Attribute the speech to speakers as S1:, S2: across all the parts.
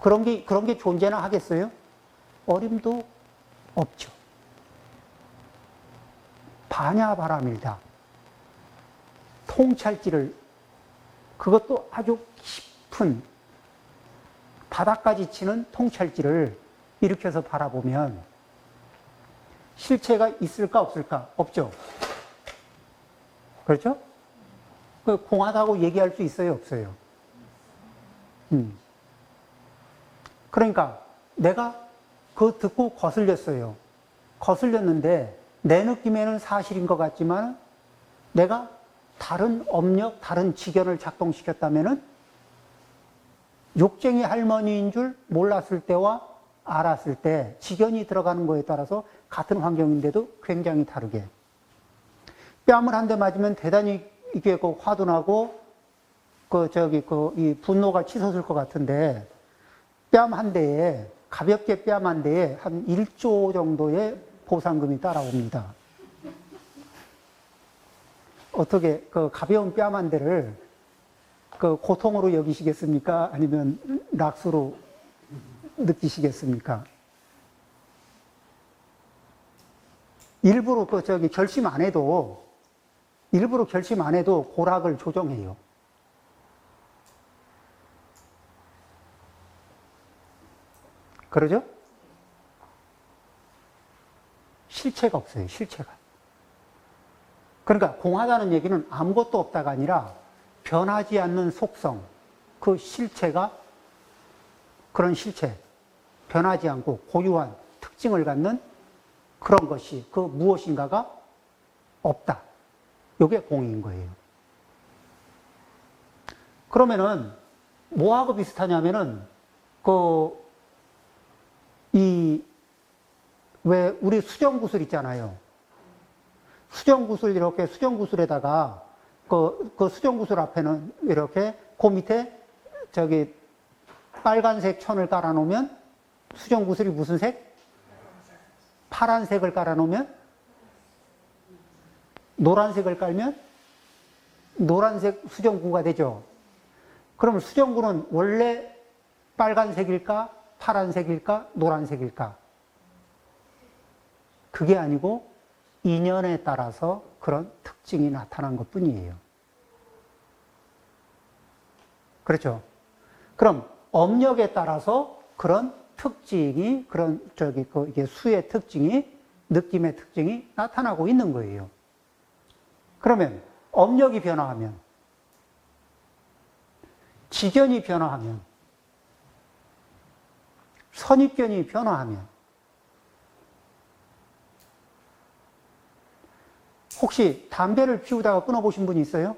S1: 그런 게 존재나 하겠어요? 어림도 없죠. 반야바라밀다. 통찰지를, 그것도 아주 깊은 바닥까지 치는 통찰지를 일으켜서 바라보면 실체가 있을까 없을까? 없죠. 그렇죠? 공하다고 얘기할 수 있어요, 없어요? 그러니까 내가 그거 듣고 거슬렸어요. 거슬렸는데 내 느낌에는 사실인 것 같지만 내가 다른 업력, 다른 지견을 작동시켰다면은 욕쟁이 할머니인 줄 몰랐을 때와 알았을 때 지견이 들어가는 거에 따라서 같은 환경인데도 굉장히 다르게. 뺨을 한 대 맞으면 대단히 이게 화도 나고 이 분노가 치솟을 것 같은데 뺨 한 대에, 가볍게 뺨 한 대에 한 1조 정도의 보상금이 따라옵니다. 어떻게 그 가벼운 뺨 한 대를 고통으로 여기시겠습니까? 아니면 낙수로 느끼시겠습니까? 일부러 결심 안 해도 고락을 조정해요. 그러죠? 실체가 없어요, 실체가. 그러니까 공하다는 얘기는 아무것도 없다가 아니라 변하지 않는 속성, 그 실체가, 그런 실체, 변하지 않고 고유한 특징을 갖는 그런 것이, 그 무엇인가가 없다. 이게 공인 거예요. 그러면은 뭐하고 비슷하냐면은 왜 우리 수정구슬 있잖아요. 수정구슬, 이렇게 수정구슬에다가 그 수정구슬 앞에는 이렇게 그 밑에 빨간색 천을 깔아 놓으면 수정구슬이 무슨 색? 파란색을 깔아 놓으면? 노란색을 깔면? 노란색 수정구가 되죠. 그럼 수정구는 원래 빨간색일까? 파란색일까? 노란색일까? 그게 아니고 인연에 따라서 그런 특징이 나타난 것 뿐이에요. 그렇죠? 그럼 업력에 따라서 그런 특징이, 이게 수의 특징이, 느낌의 특징이 나타나고 있는 거예요. 그러면 업력이 변화하면, 지견이 변화하면, 선입견이 변화하면, 혹시 담배를 피우다가 끊어보신 분이 있어요?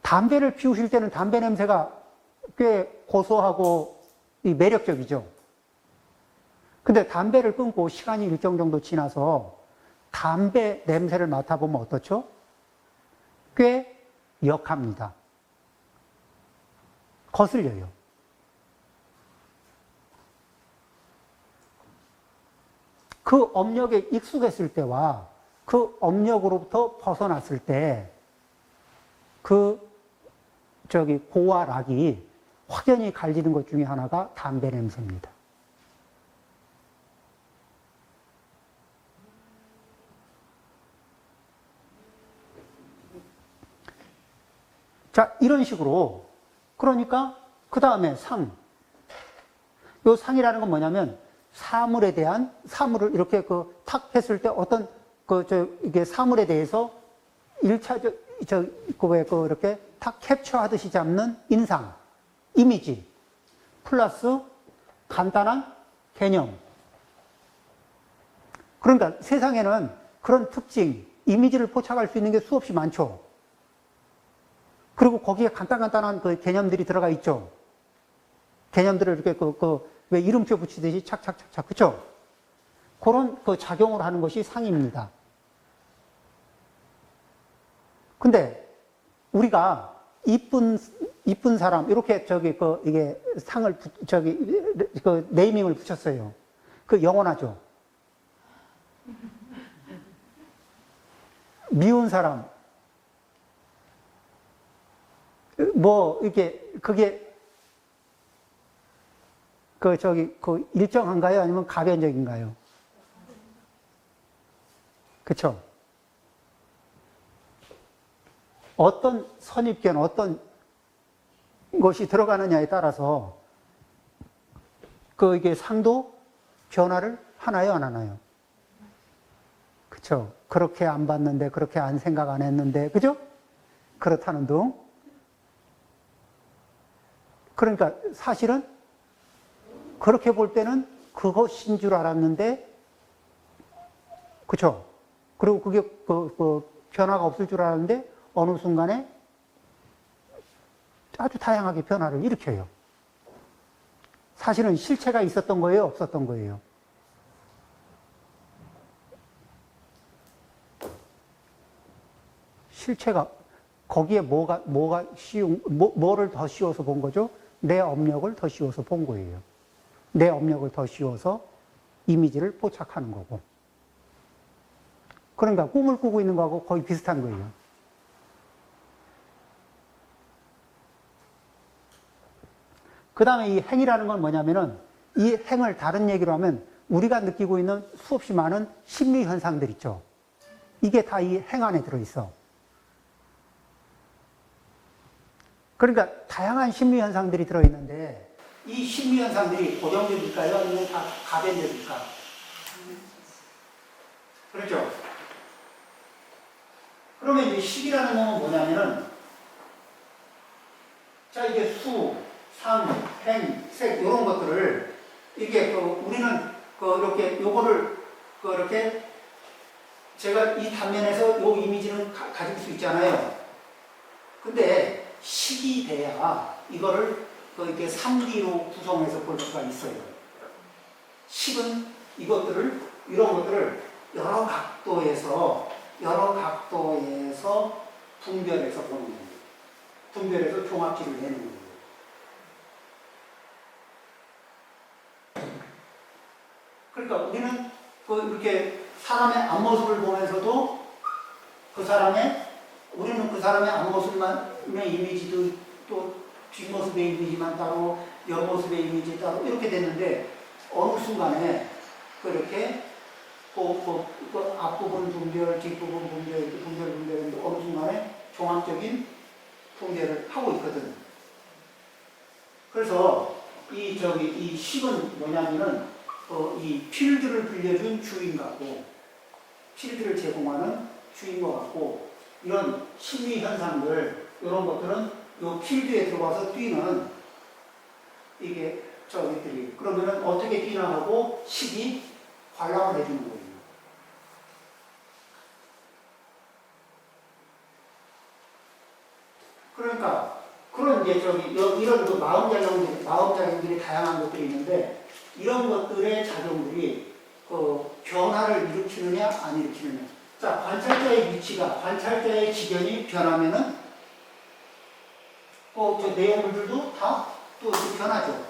S1: 담배를 피우실 때는 담배 냄새가 꽤 고소하고 매력적이죠. 근데 담배를 끊고 시간이 일정 정도 지나서 담배 냄새를 맡아보면 어떻죠? 꽤 역합니다. 거슬려요. 그 업력에 익숙했을 때와 그 업력으로부터 벗어났을 때 고와 락이 확연히 갈리는 것 중에 하나가 담배 냄새입니다. 자, 이런 식으로, 그러니까 그 다음에 상. 요 상이라는 건 뭐냐면 사물에 대한, 사물을 이렇게 탁 했을 때 어떤 이게 사물에 대해서 1차적 이렇게 탁 캡처하듯이 잡는 인상, 이미지, 플러스 간단한 개념. 그러니까 세상에는 그런 특징, 이미지를 포착할 수 있는 게 수없이 많죠. 그리고 거기에 간단한 그 개념들이 들어가 있죠. 개념들을 이렇게 왜 이름표 붙이듯이 착착착착, 그쵸? 그런 작용을 하는 것이 상입니다. 근데 우리가 이쁜 사람, 이렇게 이게 상을, 네이밍을 붙였어요. 영원하죠. 미운 사람, 그게 그 일정한가요? 아니면 가변적인가요? 그쵸? 어떤 선입견, 어떤 것이 들어가느냐에 따라서 이게 상도 변화를 하나요, 안 하나요? 그쵸? 그렇게 안 봤는데, 그렇게 안 생각 안 했는데, 그죠? 그렇다는 둥. 그러니까 사실은 그렇게 볼 때는 그것인 줄 알았는데, 그쵸? 그리고 그게 변화가 없을 줄 알았는데, 어느 순간에 아주 다양하게 변화를 일으켜요. 사실은 실체가 있었던 거예요, 없었던 거예요? 실체가, 거기에 뭐가 뭐를 더 씌워서 본 거죠? 내 업력을 더 씌워서 본 거예요. 내 업력을 더 씌워서 이미지를 포착하는 거고. 그러니까 꿈을 꾸고 있는 거하고 거의 비슷한 거예요. 그 다음에 이 행이라는 건 뭐냐면은, 이 행을 다른 얘기로 하면 우리가 느끼고 있는 수없이 많은 심리 현상들 있죠. 이게 다 이 행 안에 들어있어. 그러니까 다양한 심리 현상들이 들어있는데, 이 심리 현상들이 고정적일까요? 아니면 다 가변적일까? 그렇죠? 그러면 이제 식이라는 건 뭐냐면은, 자, 이게 수, 상, 행, 색, 이런 것들을, 이게 우리는 이렇게 요거를 이렇게 제가 이 단면에서 요 이미지는 가질 수 있잖아요. 근데 식이 돼야 이거를 이렇게 3D로 구성해서 볼 수가 있어요. 식은 이런 것들을 여러 각도에서 분별해서 보는 거예요. 분별해서 종합치를 내는 거예요. 그러니까 우리는 이렇게 사람의 앞모습을 보면서도 우리는 그 사람의 앞모습만의 이미지도 또 뒷모습의 이미지만 따로, 옆모습의 이미지 따로 이렇게 됐는데, 어느 순간에 그렇게 앞부분 분별, 뒷부분 분별인데 어느 순간에 종합적인 분별을 하고 있거든. 그래서 이 식은 뭐냐면은 이 필드를 빌려준 주인 같고, 필드를 제공하는 주인 것 같고, 이런 심리 현상들, 이런 것들은 이 필드에 들어와서 뛰는 이게 저기들이, 그러면은 어떻게 뛰나 하고 식이 관람을 해주는 거예요. 그러니까 그런 이제 이런 마음작용들이 다양한 것들이 있는데, 이런 것들의 작용들이 변화를 일으키느냐 안 일으키느냐. 자, 관찰자의 지견이 변하면은 저 내용물들도 다 또 변하죠.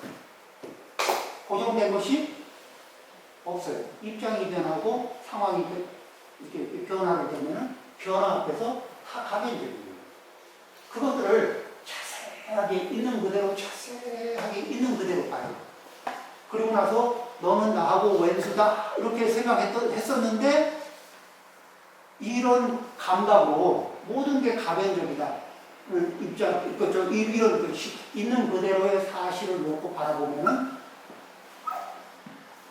S1: 고정된 것이 없어요. 입장이 변하고 상황이 이렇게 변화를 되면은 변화 앞에서 다 가변적이에요. 그것들을 자세하게 있는 그대로 봐요. 그리고 나서 너는 나하고 왼수다 이렇게 생각했었는데, 이런 감각으로 모든 게 가변적이다. 이런 있는 그대로의 사실을 놓고 바라보면은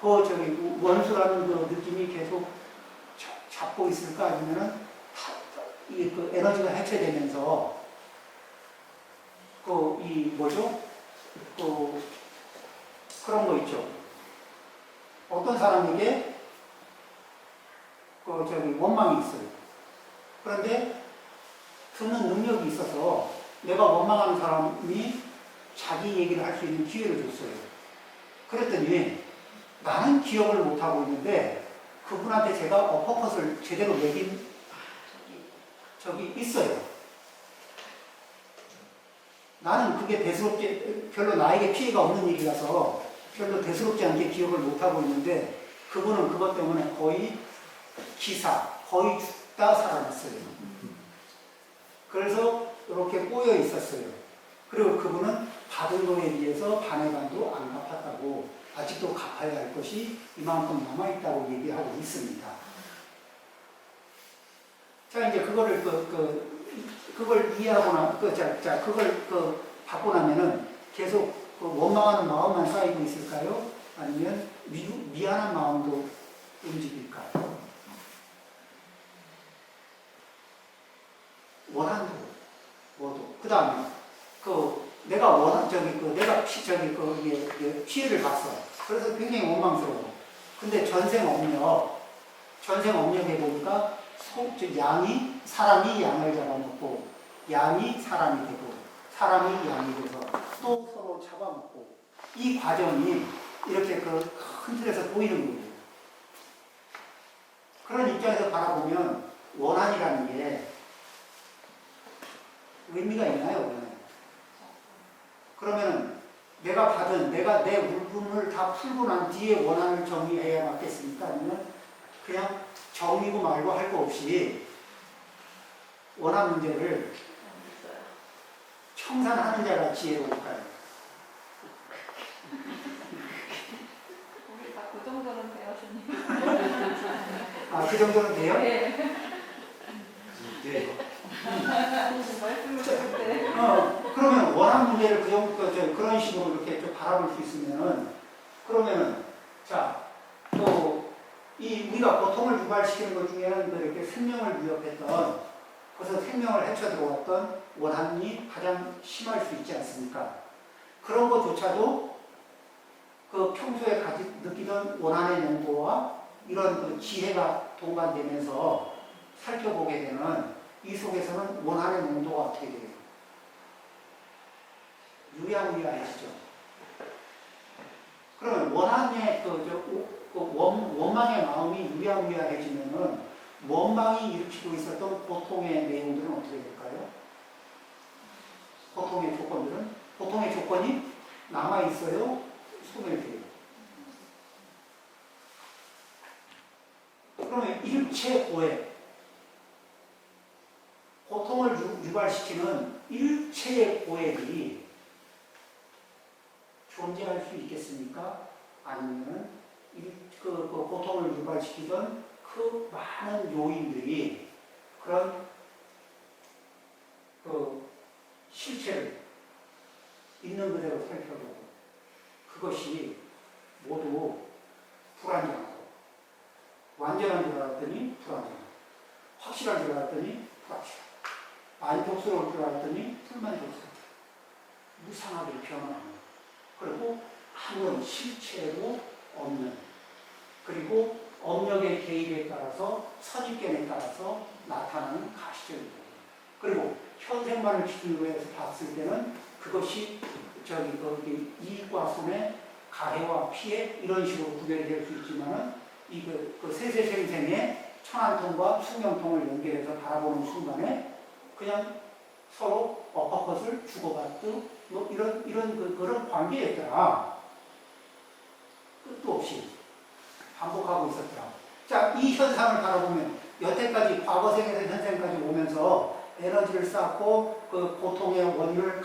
S1: 원수라는 그 느낌이 계속 잡고 있을까? 아니면은 에너지가 해체되면서 그런 거 있죠. 어떤 사람에게 원망이 있어요. 그런데 듣는 능력이 있어서 내가 원망하는 사람이 자기 얘기를 할 수 있는 기회를 줬어요. 그랬더니 나는 기억을 못하고 있는데 그분한테 제가 퍼펫을 제대로 매긴 적이 있어요. 나는 그게 별로 나에게 피해가 없는 일이라서 별로 대수롭지 않게 기억을 못하고 있는데, 그분은 그것 때문에 거의 죽다 살아났어요. 그래서 이렇게 꼬여 있었어요. 그리고 그분은 받은 거에 비해서 반의 반도 안 갚았다고 갚아야 할 것이 이만큼 남아있다고 얘기하고 있습니다. 자, 이제 그거를, 그걸 이해하고 그걸 받고 나면은 계속 원망하는 마음만 쌓이고 있을까요? 아니면 미안한 마음도 움직일까요? 원한도, 뭐도. 그 다음에, 피해를 봤어. 그래서 굉장히 원망스러워. 근데 전생업력에 보니까 사람이 양을 잡아먹고, 양이 사람이 되고, 사람이 양이 돼서 또 서로 잡아먹고, 이 과정이 이렇게 큰 틀에서 보이는 거예요. 그런 입장에서 바라보면 원한이라는 게 의미가 있나요? 그러면 내가 내 물품을 다 풀고 난 뒤에 원한을 정리해야 맞겠습니까? 아니면 그냥 정리고 말고 할 거 없이 원한 문제를 청산하는 자가 지혜로울까요?
S2: 우리 다 그 정도는 돼요, 주님.
S1: 아, 그 정도는 돼요?
S2: 네.
S1: 네.
S2: 말씀을 드릴 때.
S1: 그러면 원한 문제를 그런 식으로 이렇게 좀 바라볼 수 있으면은, 그러면은, 자, 우리가 고통을 유발시키는 것 중에는 이렇게 생명을 위협했던, 그래서 생명을 헤쳐 들어왔던 원한이 가장 심할 수 있지 않습니까? 그런 것조차도 평소에 느끼던 원한의 농도와 이런 지혜가 동반되면서 살펴보게 되는 이 속에서는 원한의 농도가 어떻게 돼요? 유야무야해지죠. 그러면 원한의 원망의 마음이 유야무야해지면은 원망이 일으키고 있었던 고통의 내용들은 어떻게 될까요? 고통의 조건이 남아있어요? 소멸돼요? 그러면 일체 고해, 고통을 유발시키는 일체의 고해들이 존재할 수 있겠습니까? 아니면 고통을 유발시키던 그 많은 요인들이 그런 실체를 있는 그대로 살펴보고 그것이 모두 불완전하고 완전한 줄 알았더니 불완전하고 확실한 줄 알았더니 불확실하고 만족스러울 줄 알았더니 불만족스럽고 무상하게 변화하는 그리고 아무런 실체도 없는 그리고 업력의 개입에 따라서 선입견에 따라서 나타나는 가시적인 부분 그리고 현생만을 기준으로 해서 봤을 때는 그것이 이익과 손해, 가해와 피해 이런 식으로 구별이 될 수 있지만은 세세생생의 천안통과 숙명통을 연결해서 바라보는 순간에 그냥 서로 어퍼컷을 주고받듯 뭐 그런 관계였더라. 끝도 없이 반복하고 있었더라. 자, 이 현상을 바라보면 여태까지 과거생에서 현생까지 오면서 에너지를 쌓고 그 고통의 원인을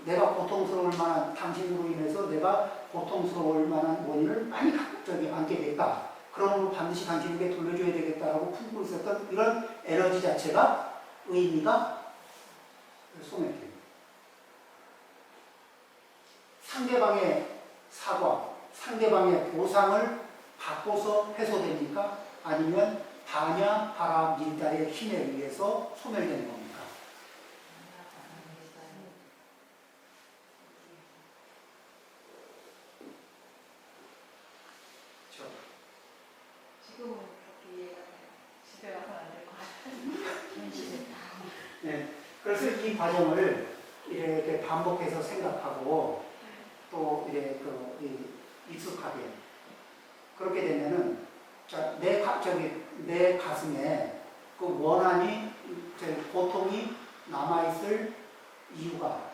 S1: 내가 고통스러울 만한 당신으로 인해서 내가 고통스러울 만한 원인을 많이 안게 됐다. 그러므로 반드시 당신에게 돌려줘야 되겠다라고 품고 있었던 이런 에너지 자체가 의미가 소멸됩니다. 상대방의 사과, 상대방의 보상을 받고서 해소됩니까? 아니면 반야, 바라, 밀달의 힘에 의해서 소멸되는 겁니까?
S2: 지금은 그렇게 이해가 돼요. 집에 가서는 안 될 것 같아요.
S1: 네. 그래서 이 과정을 이렇게 반복해서 생각하고 또 이제 익숙하게 그렇게 되면은 내 가슴에 그 원한이 고통이 남아있을 이유가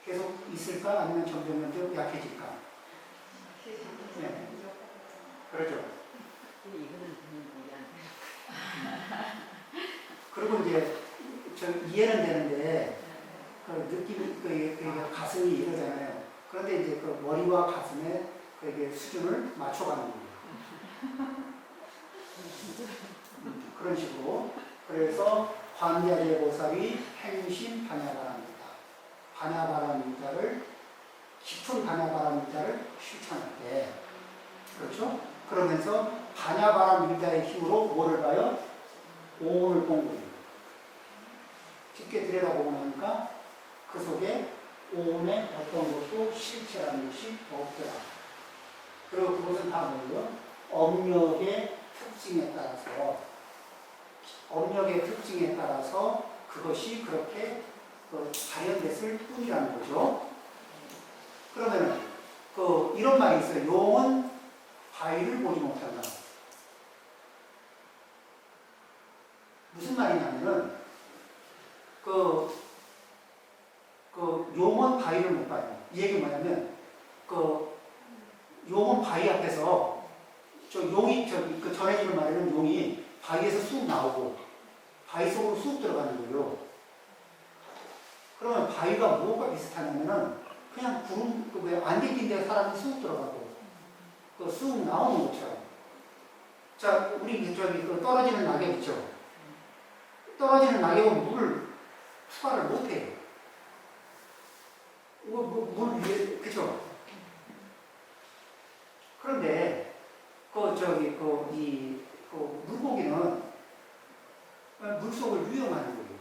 S1: 계속 있을까 아니면 점점 약해질까? 네. 그렇죠. 그리고 이제 이해는 되는데 그 느낌이 가슴이 이러잖아요. 그런데 그런데 이제 그 머리와 가슴의 그게 수준을 맞춰가는 거예요. 그런 식으로. 그래서 관자재보살이 행심 반야바람유자, 반야바람유자를 깊은 반야바람유자를 실천할 때, 그렇죠? 그러면서 반야바람유자의 힘으로 뭐를 봐요? 오온을 본 거예요. 깊게 들여다보고 나니까 그 속에 오온의 어떤 것도 실체라는 것이 없더라. 그리고 그것은 다 뭐예요? 업력의 특징에 따라서 그것이 그렇게 발현됐을 뿐이라는 거죠. 그러면 이런 말이 있어요. 용은 바위를 보지 못한다. 무슨 말이냐면은 용은 바위를 못 봐요. 이 얘기 뭐냐면 용은 바위 앞에서 용이 그 전해지는 말에는 용이 바위에서 쑥 나오고 바위 속으로 쑥 들어가는 거예요. 그러면 바위가 뭐가 비슷하냐면은 그냥 구름 안개 낀 데 사람이 쑥 들어가고 쑥 나오는 것처럼. 자, 우리 떨어지는 낙엽 있죠. 떨어지는 낙엽은 물을 투과를 못해요. 물 위에, 그죠? 그런데, 물고기는 물속을 유영하는 거예요.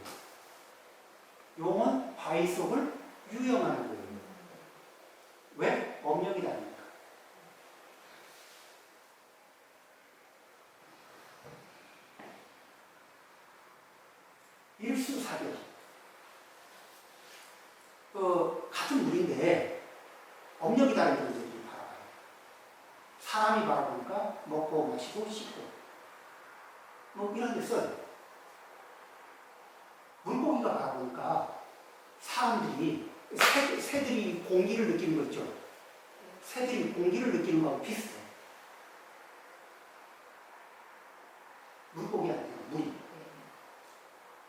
S1: 용은 바위 속을 유영하는 거예요. 왜? 업력이 다르니까. 일수사격. 같은 물인데 업력이 다른 존재들이 바라봐요. 사람이 바라보니까 먹고 마시고 씻고 이런 데 써요. 물고기가 바라보니까 사람들이 새들이 공기를 느끼는 거 있죠. 새들이 공기를 느끼는 거하고 비슷해요. 물고기 아니에요. 물이.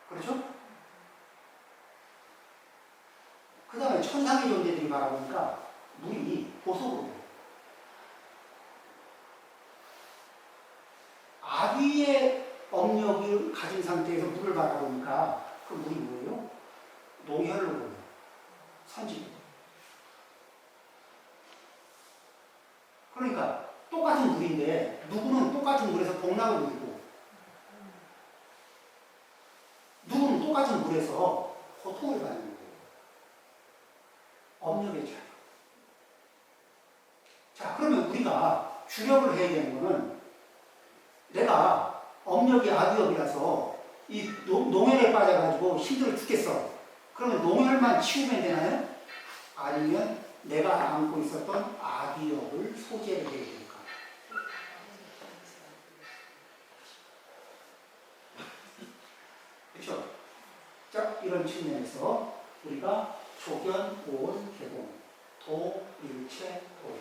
S1: 그렇죠? 그 다음에 천상의 존재들이 바라보니까 물이 보석으로 돼요. 아귀의 업력을 가진 상태에서 물을 바라보니까 그 물이 뭐예요? 농혈로 보여요. 선지. 그러니까 똑같은 물인데 누구는 똑같은 물에서 복락을 누리고 누구는 똑같은 물에서 고통을 받는 거예요. 업력의 차이. 자, 그러면 우리가 주력을 해야 되는 거는 내가 업력이 악의업이라서 이 농혈에 빠져가지고 힘들어 죽겠어. 그러면 농혈만 치우면 되나요? 아니면 내가 안고 있었던 악의업을 소재를 해야 될까? 그렇죠? 자, 이런 측면에서 우리가 조견, 오온, 개공, 도, 일체, 고액,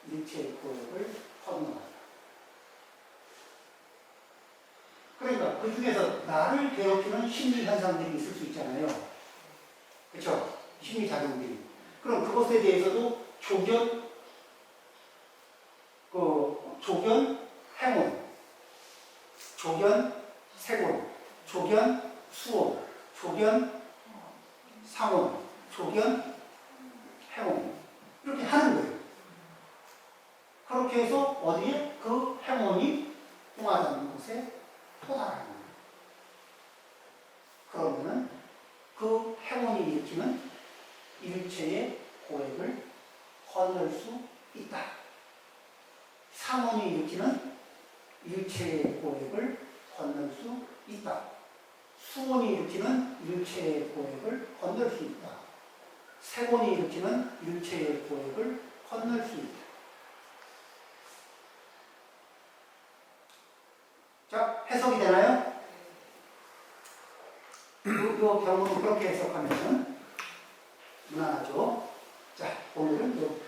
S1: 일체의 고액을 허용한다. 그러니까 그 중에서 나를 괴롭히는 심리 현상들이 있을 수 있잖아요. 그렇죠? 심리 작용들이. 그럼 그것에 대해서도 조견, 행운, 조견, 세곤, 조견, 수온, 조견, 상온, 조견, 행운. 이렇게 하는 거예요. 그렇게 해서 어디에 그 행운이 통하는 곳에 토달하는 거예요. 그러면은 그 행운이 일으키는 일체의 고액을 건널 수 있다. 상원이 일으키는 일체의 고액을 건널 수 있다. 수원이 일으키는 일체의 고액을 건널 수 있다. 세곤이 일으키는 일체의 고액을 건널 수 있다. 자, 해석이 되나요? 이 경우는 그렇게 해석하면 무난하죠. 자, 오늘은